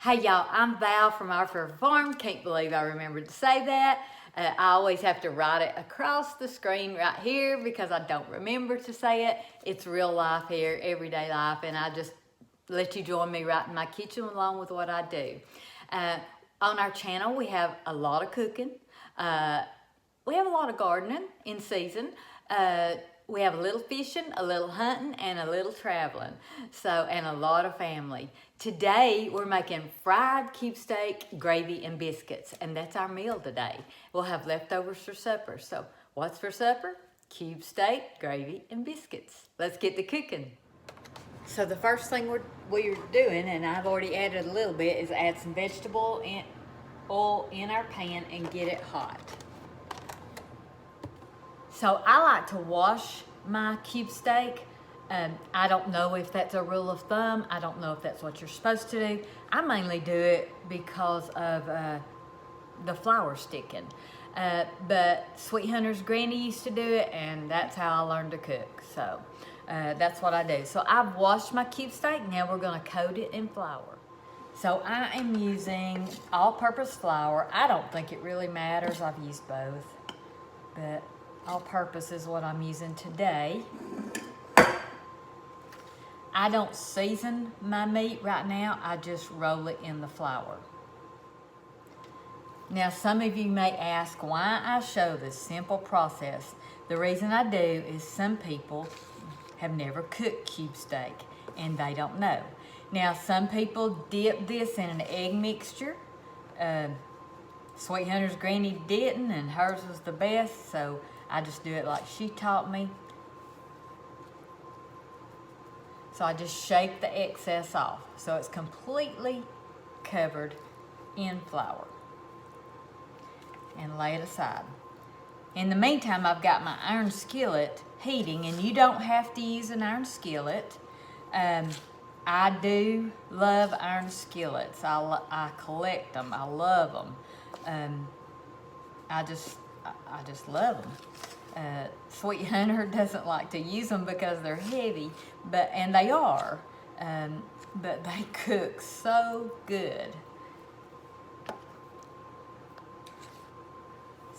Hey y'all, I'm Val from Our Forever Farm. Can't believe I remembered to say that. I always have to write it across the screen right here because I don't remember to say it. It's real life here, everyday life, and I just let you join me right in my kitchen along with what I do. On our channel, we have a lot of cooking. We have a lot of gardening in season. We have a little fishing, a little hunting, and a little traveling. And a lot of family. Today, we're making fried cube steak, gravy, and biscuits. And that's our meal today. We'll have leftovers for supper. So what's for supper? Cube steak, gravy, and biscuits. Let's get to cooking. So the first thing we're doing, and I've already added a little bit, is add some vegetable oil in our pan and get it hot. So I like to wash my cube steak. I don't know if that's a rule of thumb. I don't know if that's what you're supposed to do. I mainly do it because of the flour sticking. But Sweet Hunter's granny used to do it, and that's how I learned to cook. So that's what I do. So I've washed my cube steak. Now we're gonna coat it in flour. So I am using all-purpose flour. I don't think it really matters. I've used both, but all-purpose is what I'm using today. I don't season my meat right now. I just roll it in the flour. Now, some of you may ask why I show this simple process. The reason I do is some people have never cooked cube steak and they don't know. Now, some people dip this in an egg mixture. Sweet Hunter's granny didn't, and hers was the best, so I just do it like she taught me. So I just shake the excess off. So it's completely covered in flour. And lay it aside. In the meantime, I've got my iron skillet heating, and you don't have to use an iron skillet. I do love iron skillets. I collect them. I love them. I just love them. Sweet Hunter doesn't like to use them because they're heavy, and they are, but they cook so good.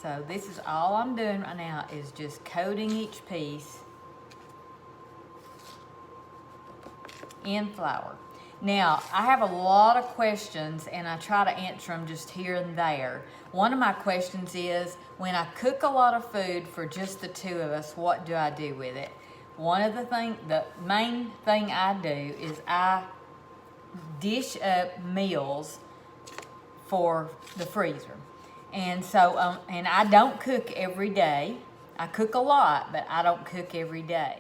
So this is all I'm doing right now is just coating each piece in flour. Now, I have a lot of questions, and I try to answer them just here and there. One of my questions is, when I cook a lot of food for just the two of us, what do I do with it? The main thing I do is I dish up meals for the freezer. And so, and I don't cook every day. I cook a lot, but I don't cook every day.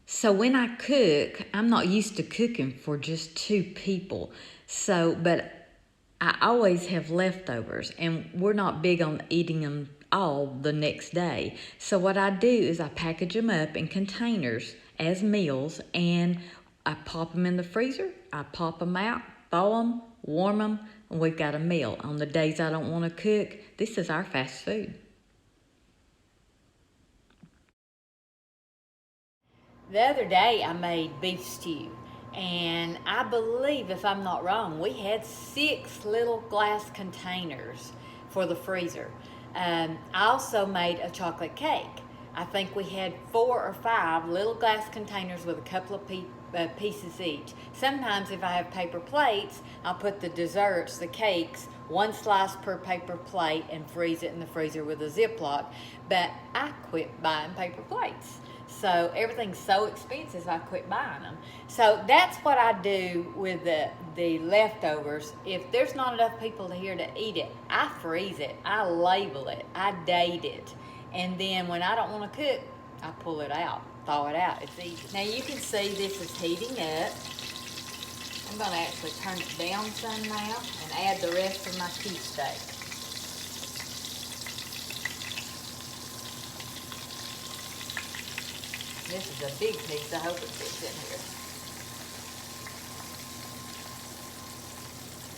So when I cook, I'm not used to cooking for just two people. But I always have leftovers, and we're not big on eating them all the next day. So what I do is I package them up in containers as meals, and I pop them in the freezer. I pop them out, thaw them, warm them, and we've got a meal. On the days I don't want to cook, this is our fast food. The other day I made beef stew, and I believe, if I'm not wrong, we had 6 little glass containers for the freezer. I also made a chocolate cake. I think we had 4 or 5 little glass containers with a couple of pieces each. Sometimes if I have paper plates, I'll put the desserts, the cakes, 1 slice per paper plate and freeze it in the freezer with a Ziploc. But I quit buying paper plates. So everything's so expensive, I quit buying them. So that's what I do with the leftovers. If there's not enough people here to eat it, I freeze it, I label it, I date it. And then when I don't want to cook, I pull it out, thaw it out. It's easy. Now you can see this is heating up. I'm going to actually turn it down some now and add the rest of my cube steak. This is a big piece. I hope it fits in here.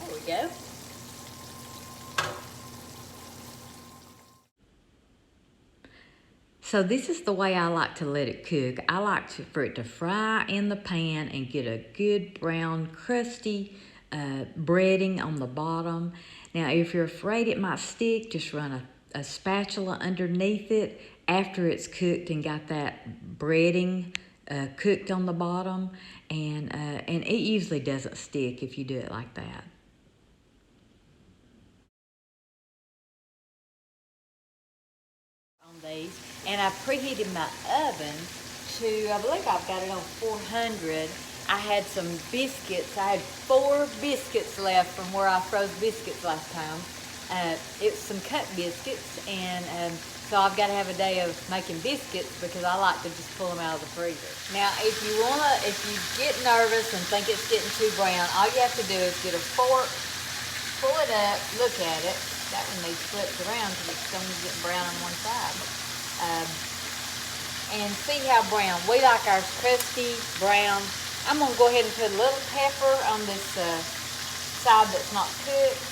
There we go. So this is the way I like to let it cook. I like for it to fry in the pan and get a good brown, crusty breading on the bottom. Now, if you're afraid it might stick, just run a spatula underneath it after it's cooked and got that breading cooked on the bottom. And it usually doesn't stick if you do it like that. These, and I preheated my oven to, I believe I've got it on 400. I had some biscuits. I had 4 biscuits left from where I froze biscuits last time. It's some cut biscuits, and so I've got to have a day of making biscuits because I like to just pull them out of the freezer. Now, if you get nervous and think it's getting too brown, all you have to do is get a fork, pull it up, look at it. That one needs flipped around because it's going to get brown on one side. And see how brown. We like ours crusty, brown. I'm going to go ahead and put a little pepper on this side that's not cooked.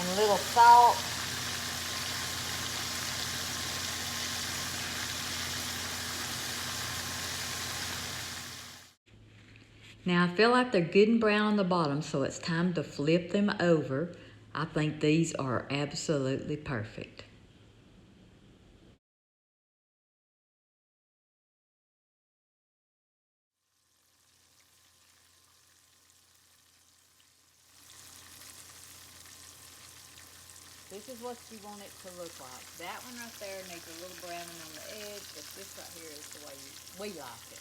And a little salt. Now I feel like they're good and brown on the bottom, so it's time to flip them over. I think these are absolutely perfect. This is what you want it to look like. That one right there needs a little browning on the edge, but this right here is the way we like it.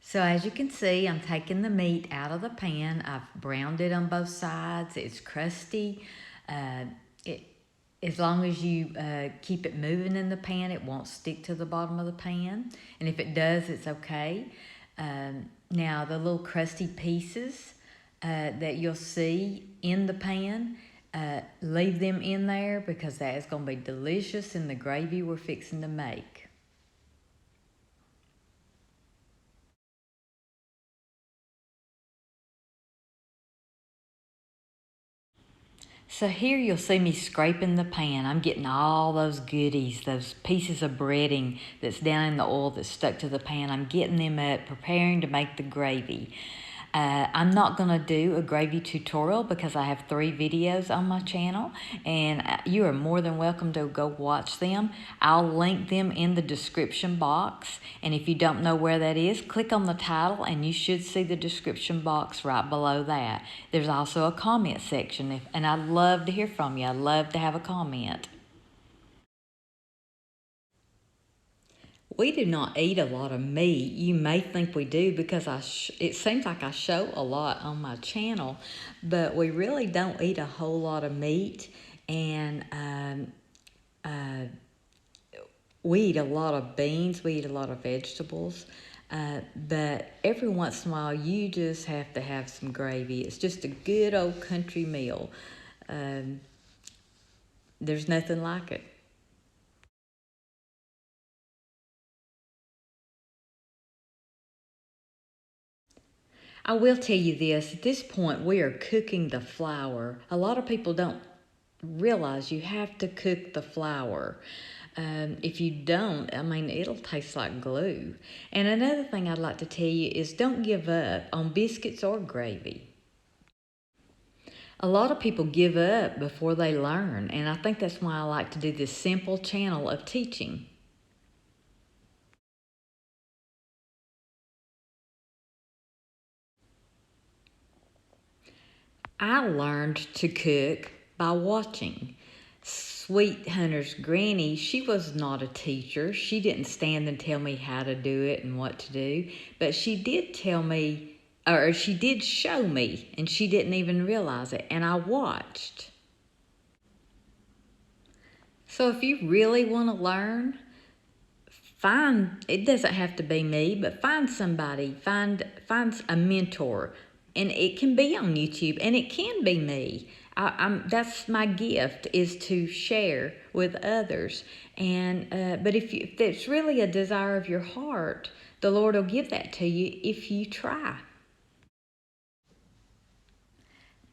So as you can see, I'm taking the meat out of the pan. I've browned it on both sides. It's crusty. As long as you keep it moving in the pan, it won't stick to the bottom of the pan. And if it does, it's okay. Now, the little crusty pieces that you'll see in the pan, leave them in there because that is going to be delicious in the gravy we're fixing to make. So here you'll see me scraping the pan. I'm getting all those goodies, those pieces of breading that's down in the oil that's stuck to the pan. I'm getting them up, preparing to make the gravy. I'm not going to do a gravy tutorial because I have 3 videos on my channel, and you are more than welcome to go watch them. I'll link them in the description box, and if you don't know where that is, click on the title and you should see the description box right below that. There's also a comment section, and I'd love to hear from you. I'd love to have a comment. We do not eat a lot of meat. You may think we do because it seems like I show a lot on my channel, but we really don't eat a whole lot of meat. And we eat a lot of beans. We eat a lot of vegetables. But every once in a while, you just have to have some gravy. It's just a good old country meal. There's nothing like it. I will tell you this, at this point we are cooking the flour. A lot of people don't realize you have to cook the flour. If you don't, I mean, it'll taste like glue. And another thing I'd like to tell you is don't give up on biscuits or gravy. A lot of people give up before they learn, and I think that's why I like to do this simple channel of teaching. I learned to cook by watching. Sweet Hunter's granny, she was not a teacher. She didn't stand and tell me how to do it and what to do, but she did tell me, or she did show me, and she didn't even realize it, and I watched. So if you really want to learn, it doesn't have to be me, but find somebody, find a mentor. And it can be on YouTube, and it can be me. That's my gift, is to share with others. And but if it's really a desire of your heart, the Lord will give that to you if you try.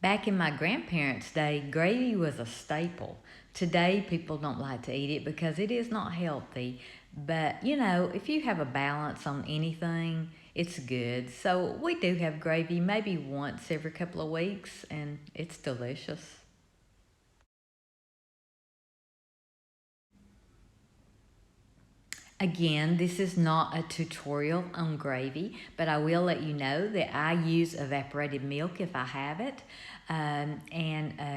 Back in my grandparents' day, gravy was a staple. Today, people don't like to eat it because it is not healthy. But, you know, if you have a balance on anything, it's good. So we do have gravy maybe once every couple of weeks, and it's delicious. Again, this is not a tutorial on gravy, but I will let you know that I use evaporated milk if I have it.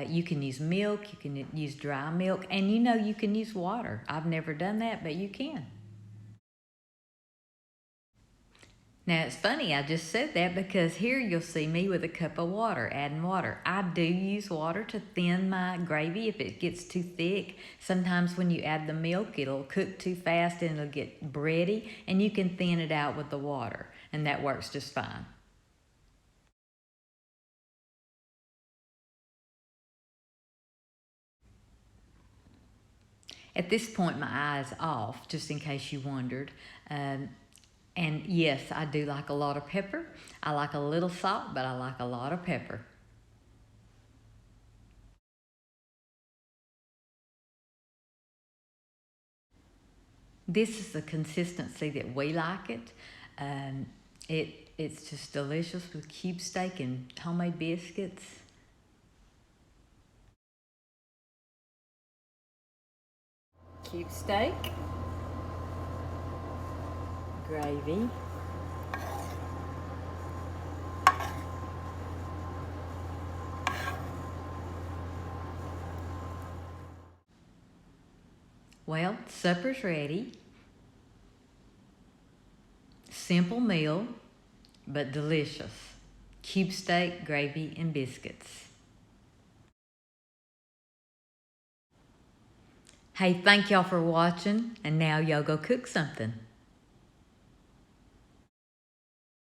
You can use milk, you can use dry milk, and you know you can use water. I've never done that, but you can. Now it's funny, I just said that because here you'll see me with a cup of water, adding water. I do use water to thin my gravy if it gets too thick. Sometimes when you add the milk, it'll cook too fast and it'll get bready, and you can thin it out with the water, and that works just fine. At this point, my eye is off, just in case you wondered. Um, and yes, I do like a lot of pepper. I like a little salt, but I like a lot of pepper. This is the consistency that we like it. Um, it's just delicious with cube steak and homemade biscuits. Cube steak, gravy, well, supper's ready. Simple meal, but delicious. Cube steak, gravy, and biscuits. Hey, thank y'all for watching, and now y'all go cook something.